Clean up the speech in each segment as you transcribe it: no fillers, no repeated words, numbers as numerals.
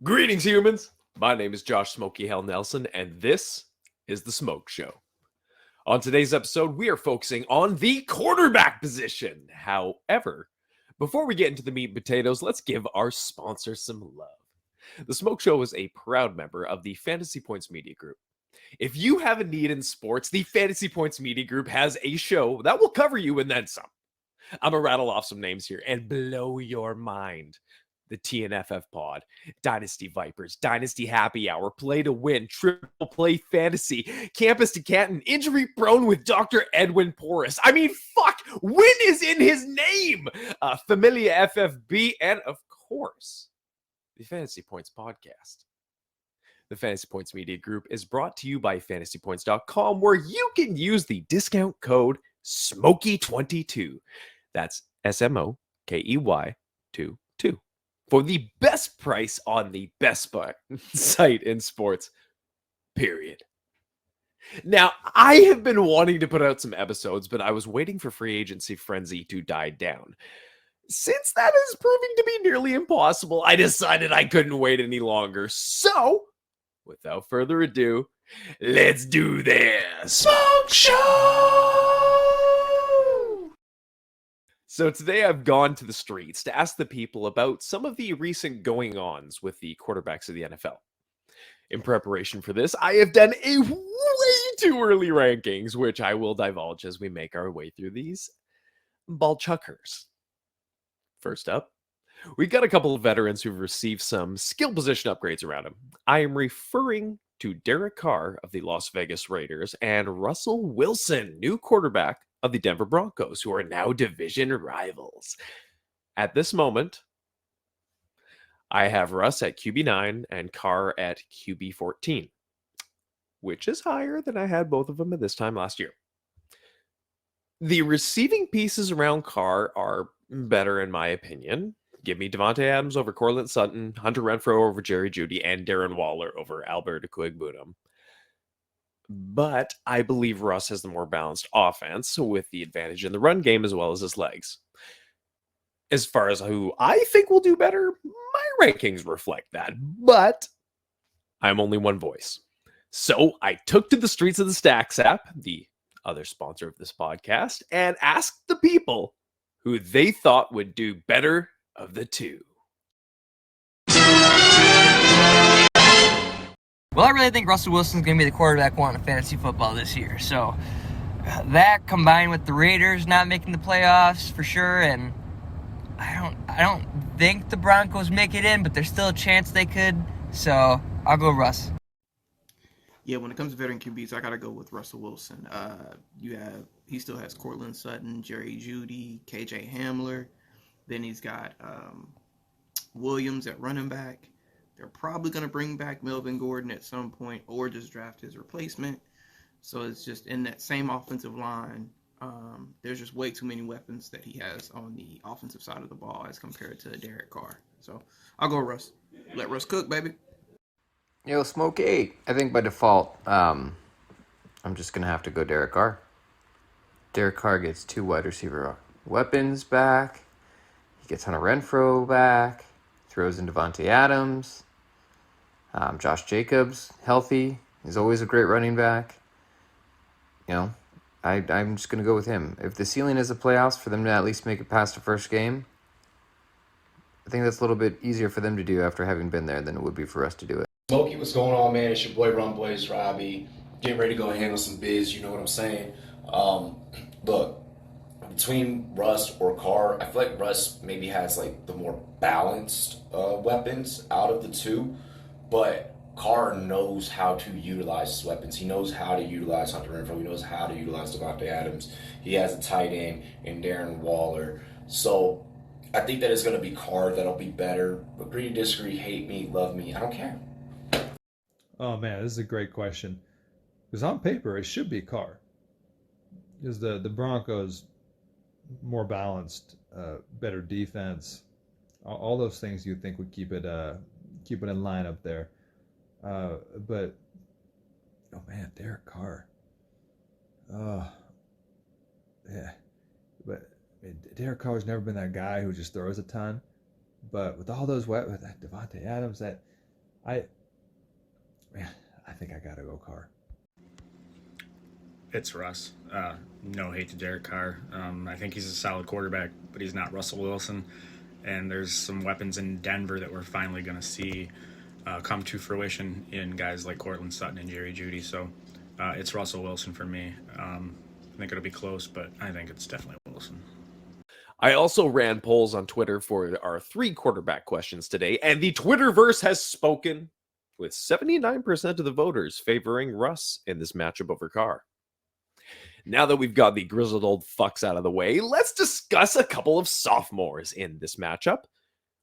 Greetings, humans! My name is Josh Smokey Hell Nelson, and this is The Smoke Show. On today's episode, we are focusing on the quarterback position. However, before we get into the meat and potatoes, let's give our sponsor some love. The Smoke Show is a proud member of the Fantasy Points Media Group. If you have a need in sports, the Fantasy Points Media Group has a show that will cover you and then some. I'm going to rattle off some names here and blow your mind. The TNFF Pod, Dynasty Vipers, Dynasty Happy Hour, Play to Win, Triple Play Fantasy, Campus to Canton, Injury Prone with Dr. Edwin Porras. I mean, fuck, Win is in his name. Familia FFB, and of course, the Fantasy Points Podcast. The Fantasy Points Media Group is brought to you by fantasypoints.com, where you can use the discount code SMOKEY22. That's SMOKEY22 for the best price on the best site in sports, period. Now, I have been wanting to put out some episodes, but I was waiting for free agency frenzy to die down. Since that is proving to be nearly impossible, I decided I couldn't wait any longer. So, without further ado, let's do this Smoke Show! So today I've gone to the streets to ask the people about some of the recent going-ons with the quarterbacks of the NFL. In preparation for this, I have done a way too early rankings, which I will divulge as we make our way through these ball chuckers. First up, we've got a couple of veterans who've received some skill position upgrades around them. I am referring to Derek Carr of the Las Vegas Raiders and Russell Wilson, new quarterback of the Denver Broncos, who are now division rivals. At this moment, I have Russ at QB9 and Carr at QB14, which is higher than I had both of them at this time last year. The receiving pieces around Carr are better in my opinion. Give me Devontae Adams over Cortland Sutton, Hunter Renfrow over Jerry Jeudy, and Darren Waller over Albert Okwuegbunam. But I believe Russ has the more balanced offense with the advantage in the run game as well as his legs. As far as who I think will do better, my rankings reflect that. But I'm only one voice. So I took to the streets of the Stacks app, the other sponsor of this podcast, and asked the people who they thought would do better of the two. Well, I really think Russell Wilson's going to be the quarterback one in fantasy football this year. So that combined with the Raiders not making the playoffs for sure, and I don't think the Broncos make it in, but there's still a chance they could. So I'll go Russ. Yeah, when it comes to veteran QBs, I gotta go with Russell Wilson. He still has Cortland Sutton, Jerry Jeudy, KJ Hamler. Then he's got Williams at running back. They're probably going to bring back Melvin Gordon at some point or just draft his replacement. So it's just in that same offensive line. There's just way too many weapons that he has on the offensive side of the ball as compared to Derek Carr. So I'll go Russ. Let Russ cook, baby. Yo, Smokey. I think by default, I'm just going to have to go Derek Carr. Derek Carr gets 2 wide receiver weapons back. He gets Hunter Renfrow back. Throws in Devontae Adams. Josh Jacobs, healthy. He's always a great running back. You know, I'm just going to go with him. If the ceiling is the playoffs, for them to at least make it past the first game, I think that's a little bit easier for them to do after having been there than it would be for us to do it. Smokey, what's going on, man? It's your boy Rum Blaze Robbie. Getting ready to go and handle some biz, you know what I'm saying? Look, between Russ or Carr, I feel like Russ maybe has like the more balanced weapons out of the two, but Carr knows how to utilize his weapons. He knows how to utilize Hunter Renfrow. He knows how to utilize Devontae Adams. He has a tight end in Darren Waller. So I think that it's going to be Carr that'll be better. Agree, disagree, hate me, love me, I don't care. Oh man, this is a great question. Because on paper, it should be Carr. Because the Broncos more balanced, better defense, all those things you think would keep it in line up there. But oh man, Derek Carr. Oh yeah, but Derek Carr's never been that guy who just throws a ton. But with all those with that Devontae Adams, that I man, I think I gotta go Carr. It's Russ. No hate to Derek Carr. I think he's a solid quarterback, but he's not Russell Wilson. And there's some weapons in Denver that we're finally going to see come to fruition in guys like Cortland Sutton and Jerry Jeudy. So it's Russell Wilson for me. I think it'll be close, but I think it's definitely Wilson. I also ran polls on Twitter for our 3 quarterback questions today, and the Twitterverse has spoken, with 79% of the voters favoring Russ in this matchup over Carr. Now that we've got the grizzled old fucks out of the way, let's discuss a couple of sophomores in this matchup.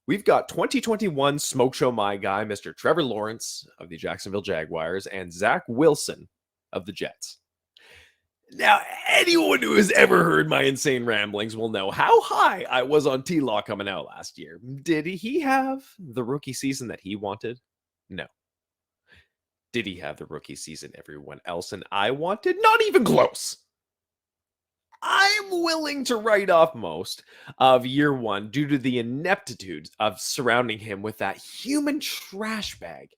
We've got 2021 Smoke Show My Guy, Mr. Trevor Lawrence of the Jacksonville Jaguars, and Zach Wilson of the Jets. Now, anyone who has ever heard my insane ramblings will know how high I was on TLaw coming out last year. Did he have the rookie season that he wanted? No. Did he have the rookie season everyone else and I wanted? Not even close. I'm willing to write off most of year 1 due to the ineptitude of surrounding him with that human trash bag,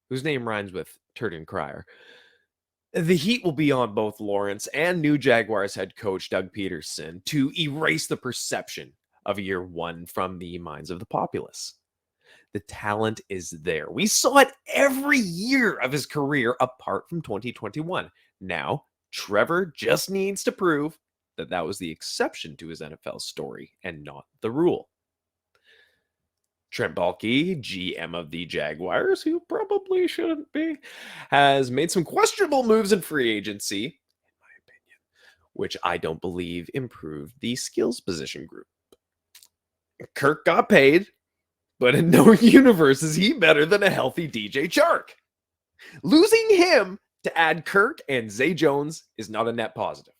whose name rhymes with turd and crier. The heat will be on both Lawrence and new Jaguars head coach Doug Peterson to erase the perception of year 1 from the minds of the populace. The talent is there. We saw it every year of his career apart from 2021. Now, Trevor just needs to prove that that was the exception to his NFL story and not the rule. Trent Baalke, GM of the Jaguars, who probably shouldn't be, has made some questionable moves in free agency, in my opinion, which I don't believe improved the skills position group. Kirk got paid, but in no universe is he better than a healthy DJ Chark. Losing him to add Kirk and Zay Jones is not a net positive.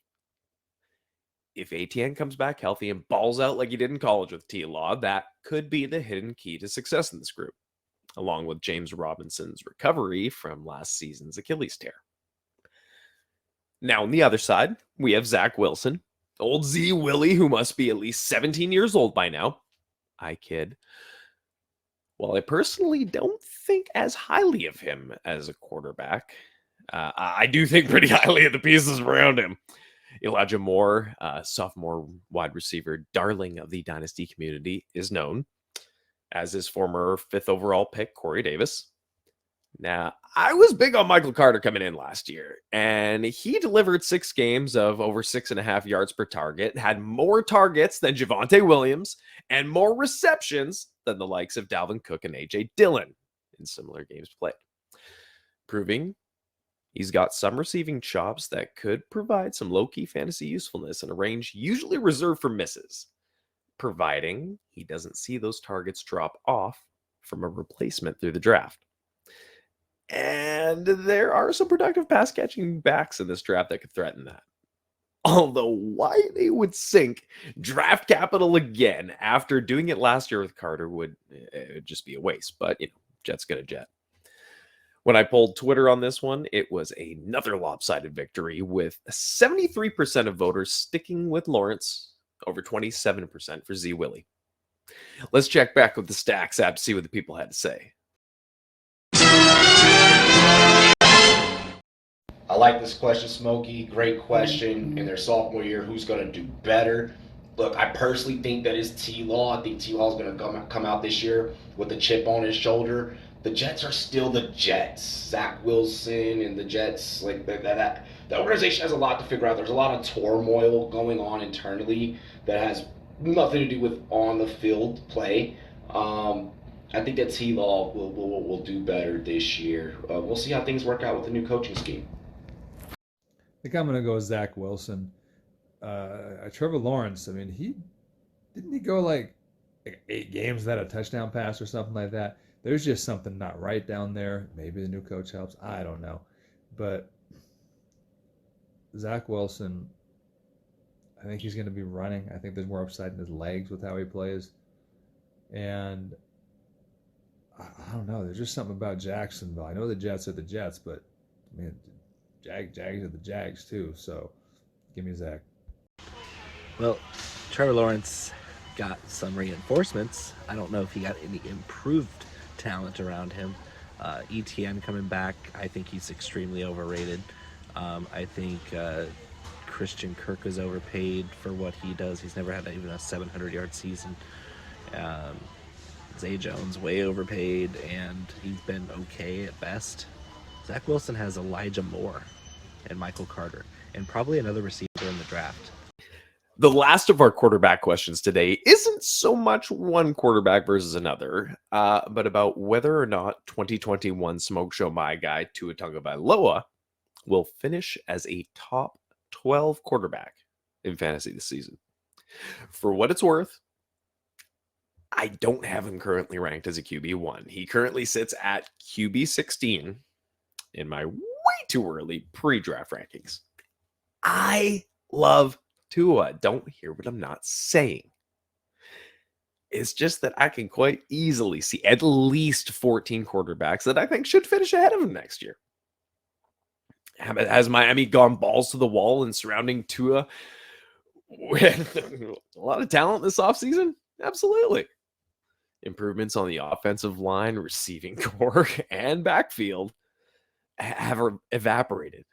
If ATN comes back healthy and balls out like he did in college with TLaw, that could be the hidden key to success in this group, along with James Robinson's recovery from last season's Achilles tear. Now, on the other side, we have Zach Wilson, old Z Willy, who must be at least 17 years old by now. I kid. While I personally don't think as highly of him as a quarterback, I do think pretty highly of the pieces around him. Elijah Moore, sophomore wide receiver, darling of the dynasty community, is known, as his former 5th overall pick, Corey Davis. Now, I was big on Michael Carter coming in last year, and he delivered 6 games of over 6.5 yards per target, had more targets than Javonte Williams, and more receptions than the likes of Dalvin Cook and A.J. Dillon in similar games played, proving he's got some receiving chops that could provide some low-key fantasy usefulness in a range usually reserved for misses, providing he doesn't see those targets drop off from a replacement through the draft. And there are some productive pass-catching backs in this draft that could threaten that. Although why they would sink draft capital again after doing it last year with Carter would just be a waste. But, Jet's gonna jet. When I polled Twitter on this one, it was another lopsided victory, with 73% of voters sticking with Lawrence over 27% for Z Willy. Let's check back with the Stacks app to see what the people had to say. I like this question, Smokey. Great question. In their sophomore year, who's going to do better? Look, I personally think that is TLaw. I think TLaw is going to come out this year with a chip on his shoulder. The Jets are still the Jets. Zach Wilson and the Jets, like that organization has a lot to figure out. There's a lot of turmoil going on internally that has nothing to do with on the field play. I think that TLaw will do better this year. We'll see how things work out with the new coaching scheme. I think I'm going to go Zach Wilson. Trevor Lawrence, I mean, didn't he go like 8 games without a touchdown pass or something like that? There's just something not right down there. Maybe the new coach helps. I don't know. But Zach Wilson, I think he's going to be running. I think there's more upside in his legs with how he plays. And I don't know. There's just something about Jacksonville. I know the Jets are the Jets, but man, Jags are the Jags too. So give me Zach. Well, Trevor Lawrence got some reinforcements. I don't know if he got any improved talent around him. ETN coming back, I think he's extremely overrated. I think Christian Kirk is overpaid for what he does. He's never had even a 700-yard season. Zay Jones, way overpaid, and he's been okay at best. Zach Wilson has Elijah Moore and Michael Carter, and probably another receiver in the draft. The last of our quarterback questions today isn't so much one quarterback versus another, but about whether or not 2021 Smoke Show My Guy Tua Tagovailoa will finish as a top 12 quarterback in fantasy this season. For what it's worth, I don't have him currently ranked as a QB1. He currently sits at QB 16 in my way too early pre-draft rankings. I love Tua. Don't hear what I'm not saying. It's just that I can quite easily see at least 14 quarterbacks that I think should finish ahead of him next year. Has Miami gone balls to the wall and surrounding Tua with a lot of talent this offseason? Absolutely. Improvements on the offensive line, receiving core, and backfield have evaporated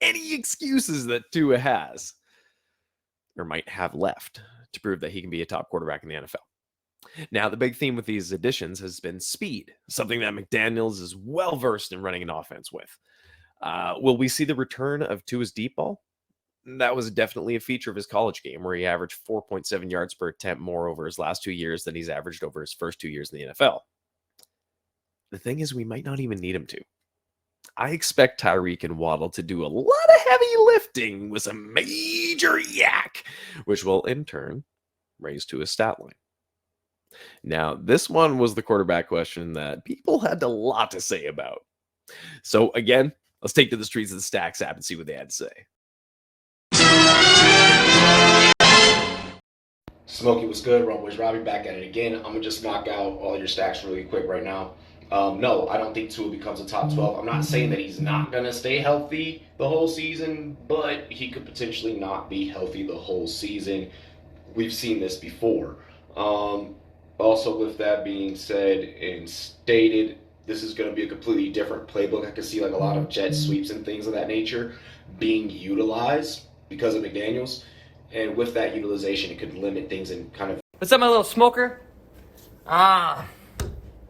any excuses that Tua has or might have left to prove that he can be a top quarterback in the NFL. Now, the big theme with these additions has been speed, something that McDaniels is well versed in running an offense with. Will we see the return of Tua's deep ball? That was definitely a feature of his college game, where he averaged 4.7 yards per attempt more over his last 2 years than he's averaged over his first 2 years in the NFL. The thing is, we might not even need him to. I expect Tyreek and Waddle to do a lot of heavy lifting with some major yak, which will in turn raise Tua's stat line. Now, this one was the quarterback question that people had a lot to say about. So again, let's take to the streets of the Stacks app and see what they had to say. Smokey was good. Rumboy's Robbie back at it again. I'm going to just knock out all your stacks really quick right now. No, I don't think Tua becomes a top 12. I'm not saying that he's not going to stay healthy the whole season, but he could potentially not be healthy the whole season. We've seen this before. Also, with that being said and stated, this is going to be a completely different playbook. I can see like a lot of jet sweeps and things of that nature being utilized because of McDaniels. And with that utilization, it could limit things and kind of... What's up, my little smoker?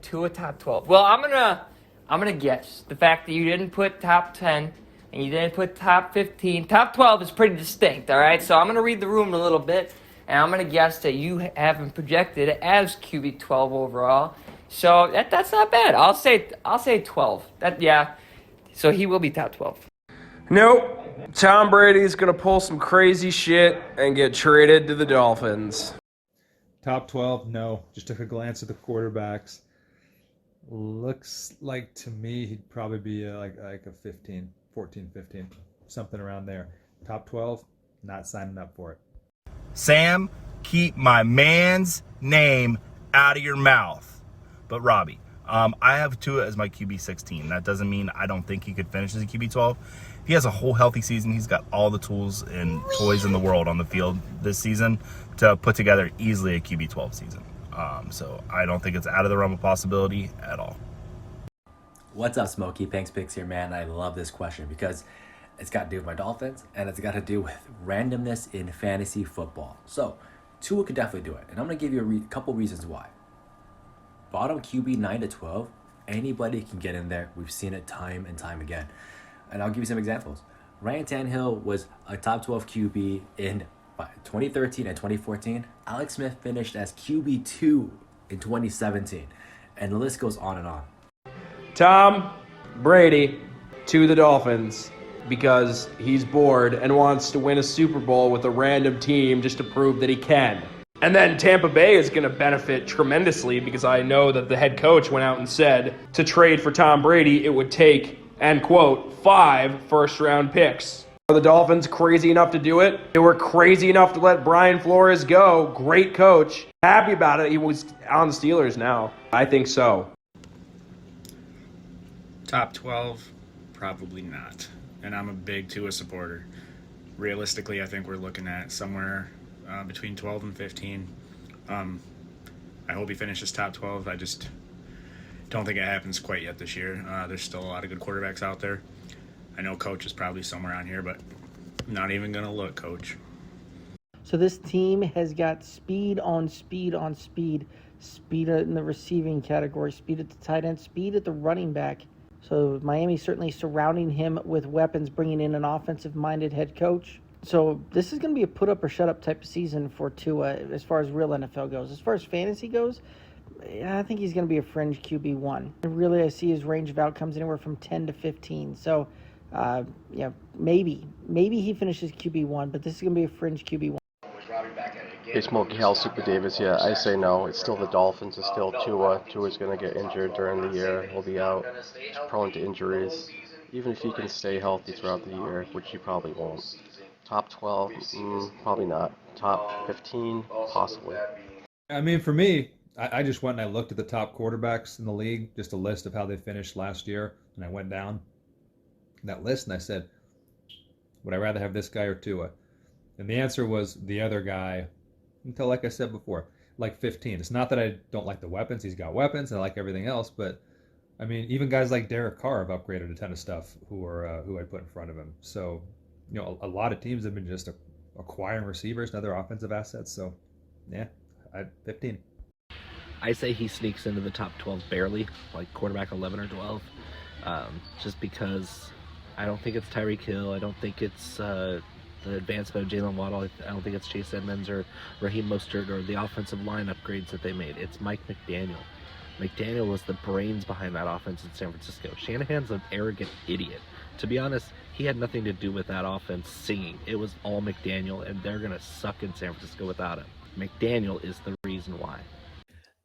Tua top 12. Well, I'm gonna guess the fact that you didn't put top 10 and you didn't put top 15. Top 12 is pretty distinct, all right? So I'm gonna read the room a little bit, and I'm gonna guess that you have him projected as QB 12 overall. So that's not bad. I'll say 12. So he will be top 12. Nope. Tom Brady's going to pull some crazy shit and get traded to the Dolphins. Top 12, no. Just took a glance at the quarterbacks. Looks like to me he'd probably be like a 15, 14, 15, something around there. Top 12, not signing up for it. Sam, keep my man's name out of your mouth. But Robbie, I have Tua as my QB 16. That doesn't mean I don't think he could finish as a QB 12. He has a whole healthy season. He's got all the tools and toys in the world on the field this season to put together easily a QB 12 season. So I don't think it's out of the realm of possibility at all. What's up, Smokey? Thanks, Picks here, man. I love this question because it's got to do with my Dolphins and it's got to do with randomness in fantasy football. So Tua could definitely do it, and I'm going to give you a couple reasons why. Bottom QB 9 to 12, anybody can get in there. We've seen it time and time again. And I'll give you some examples. Ryan Tannehill was a top 12 QB in 2013 and 2014. Alex Smith finished as QB2 in 2017. And the list goes on and on. Tom Brady to the Dolphins because he's bored and wants to win a Super Bowl with a random team just to prove that he can. And then Tampa Bay is going to benefit tremendously because I know that the head coach went out and said to trade for Tom Brady, it would take, and quote, 5 first-round picks. Are the Dolphins crazy enough to do it? They were crazy enough to let Brian Flores go. Great coach. Happy about it. He was on the Steelers now. I think so. Top 12, probably not. And I'm a big Tua supporter. Realistically, I think we're looking at somewhere between 12 and 15. I hope he finishes top 12. Don't think it happens quite yet this year. There's still a lot of good quarterbacks out there. I know Coach is probably somewhere on here, but I'm not even going to look, Coach. So this team has got speed on speed on speed. Speed in the receiving category, speed at the tight end, speed at the running back. So Miami certainly surrounding him with weapons, bringing in an offensive-minded head coach. So this is going to be a put-up-or-shut-up type of season for Tua as far as real NFL goes. As far as fantasy goes, I think he's going to be a fringe QB1. Really, I see his range of outcomes anywhere from 10 to 15. So, maybe he finishes QB1, but this is going to be a fringe QB1. Hey, Smokey, Hal, Super Davis. Yeah, I say no. It's still the Dolphins. It's still Tua. Tua's going to get injured during the year. He'll be out. He's prone to injuries. Even if he can stay healthy throughout the year, which he probably won't. Top 12? Probably not. Top 15? Possibly. I mean, for me, I just went and I looked at the top quarterbacks in the league, just a list of how they finished last year, and I went down that list and I said, would I rather have this guy or Tua? And the answer was the other guy until, like I said before, like 15. It's not that I don't like the weapons. He's got weapons. I like everything else. But, I mean, even guys like Derek Carr have upgraded a ton of stuff who I put in front of him. So, a lot of teams have been just acquiring receivers and other offensive assets. So, yeah, 15. I say he sneaks into the top 12 barely, like quarterback 11 or 12, just because I don't think it's Tyreek Hill. I don't think it's the advancement of Jalen Waddle. I don't think it's Chase Edmonds or Raheem Mostert or the offensive line upgrades that they made. It's Mike McDaniel. McDaniel was the brains behind that offense in San Francisco. Shanahan's an arrogant idiot. To be honest, he had nothing to do with that offense singing. It was all McDaniel, and they're going to suck in San Francisco without him. McDaniel is the reason why.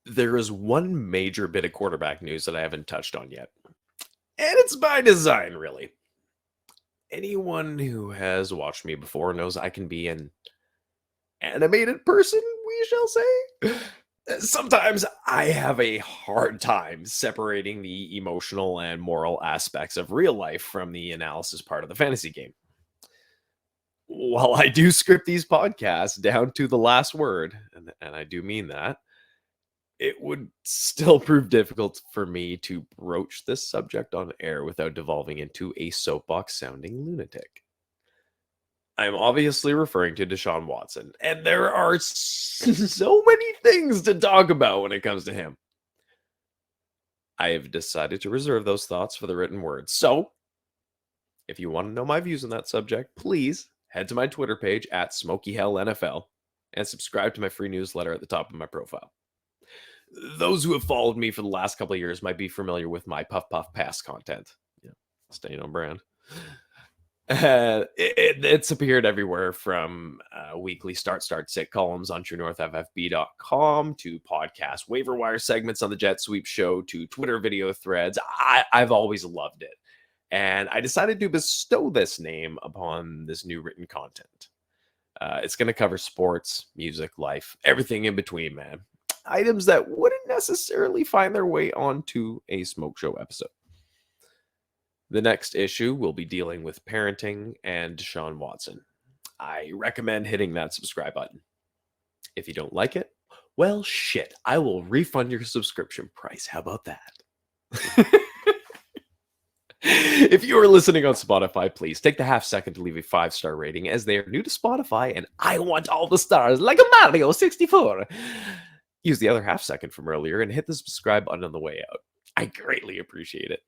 There is one major bit of quarterback news that I haven't touched on yet. And it's by design, really. Anyone who has watched me before knows I can be an animated person, we shall say. Sometimes I have a hard time separating the emotional and moral aspects of real life from the analysis part of the fantasy game. While I do script these podcasts down to the last word, and I do mean that, it would still prove difficult for me to broach this subject on air without devolving into a soapbox-sounding lunatic. I'm obviously referring to Deshaun Watson, and there are so many things to talk about when it comes to him. I have decided to reserve those thoughts for the written word. So, if you want to know my views on that subject, please head to my Twitter page at SmokeyHellNFL and subscribe to my free newsletter at the top of my profile. Those who have followed me for the last couple of years might be familiar with my Puff Puff Pass content. Staying on brand. It's appeared everywhere from weekly start-sit columns on TrueNorthFFB.com to podcast waiver wire segments on the Jet Sweep Show to Twitter video threads. I've always loved it. And I decided to bestow this name upon this new written content. It's going to cover sports, music, life, everything in between, man. Items that wouldn't necessarily find their way onto a Smoke Show episode. The next issue will be dealing with parenting and Deshaun Watson. I recommend hitting that subscribe button. If you don't like it, well, shit, I will refund your subscription price. How about that? If you are listening on Spotify, please take the half second to leave a 5-star rating, as they are new to Spotify and I want all the stars like a Mario 64. Use the other half second from earlier and hit the subscribe button on the way out. I greatly appreciate it.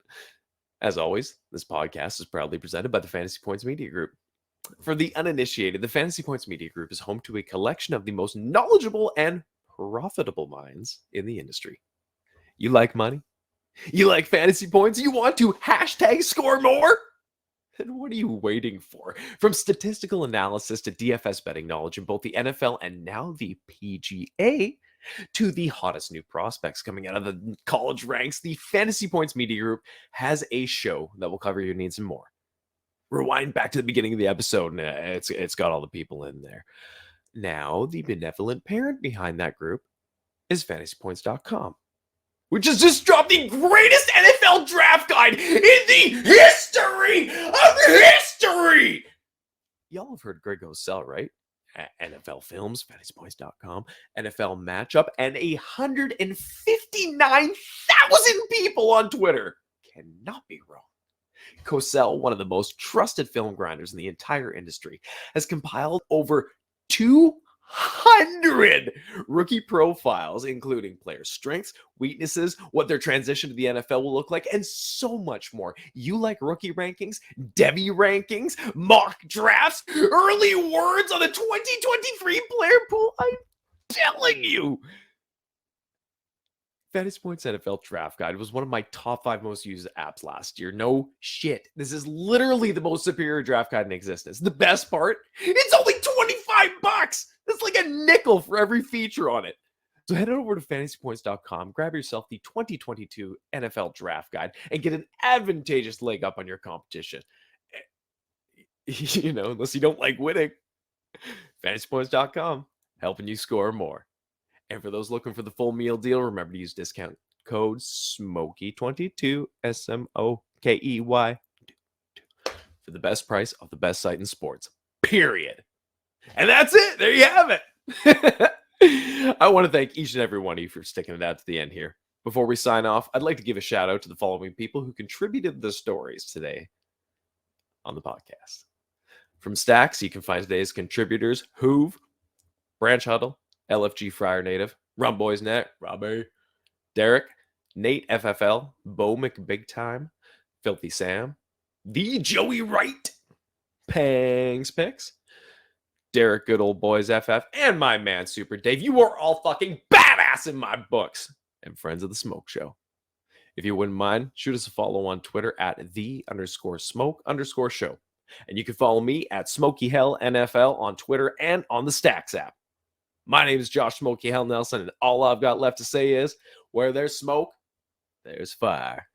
As always, this podcast is proudly presented by the Fantasy Points Media Group. For the uninitiated, the Fantasy Points Media Group is home to a collection of the most knowledgeable and profitable minds in the industry. You like money? You like fantasy points? You want to hashtag score more? Then what are you waiting for? From statistical analysis to DFS betting knowledge in both the NFL and now the PGA, to the hottest new prospects coming out of the college ranks, the Fantasy Points Media Group has a show that will cover your needs and more. Rewind back to the beginning of the episode, and it's got all the people in there. Now, the benevolent parent behind that group is fantasypoints.com, which has just dropped the greatest NFL draft guide in the history of history! Y'all have heard Greg Go Sell, right? NFL Films, fantasypoints.com, NFL Matchup, and 159,000 people on Twitter. Cannot be wrong. Cosell, one of the most trusted film grinders in the entire industry, has compiled over 200 rookie profiles, including player strengths, weaknesses, what their transition to the NFL will look like, and so much more. You like rookie rankings, Debbie rankings, mock drafts, early words on the 2023 player pool? I'm telling you. Fantasy Points NFL Draft Guide was one of my top 5 most used apps last year. No shit. This is literally the most superior draft guide in existence. The best part, it's only $25. That's like a nickel for every feature on it. So head over to fantasypoints.com, grab yourself the 2022 NFL Draft Guide, and get an advantageous leg up on your competition. You know, unless you don't like winning. Fantasypoints.com, helping you score more. And for those looking for the full meal deal, remember to use discount code SMOKEY22, SMOKEY, for the best price of the best site in sports. Period. And that's it. There you have it. I want to thank each and every one of you for sticking it out to the end here. Before we sign off, I'd like to give a shout out to the following people who contributed the stories today on the podcast. From Stacks, you can find today's contributors: Hoove, Branch Huddle, LFG Friar Native, Rum Boys Net, Robbie, Derek, Nate FFL, Bo McBig Time, Filthy Sam, The Joey Wright, Pangs Picks, Derek Good Old Boys FF, and my man Super Dave. You are all fucking badass in my books, and friends of the Smoke Show. If you wouldn't mind, shoot us a follow on Twitter at _smoke_show. And you can follow me at Smokey Hell NFL on Twitter and on the Stacks app. My name is Josh Smokey Hell Nelson, and all I've got left to say is, where there's smoke, there's fire.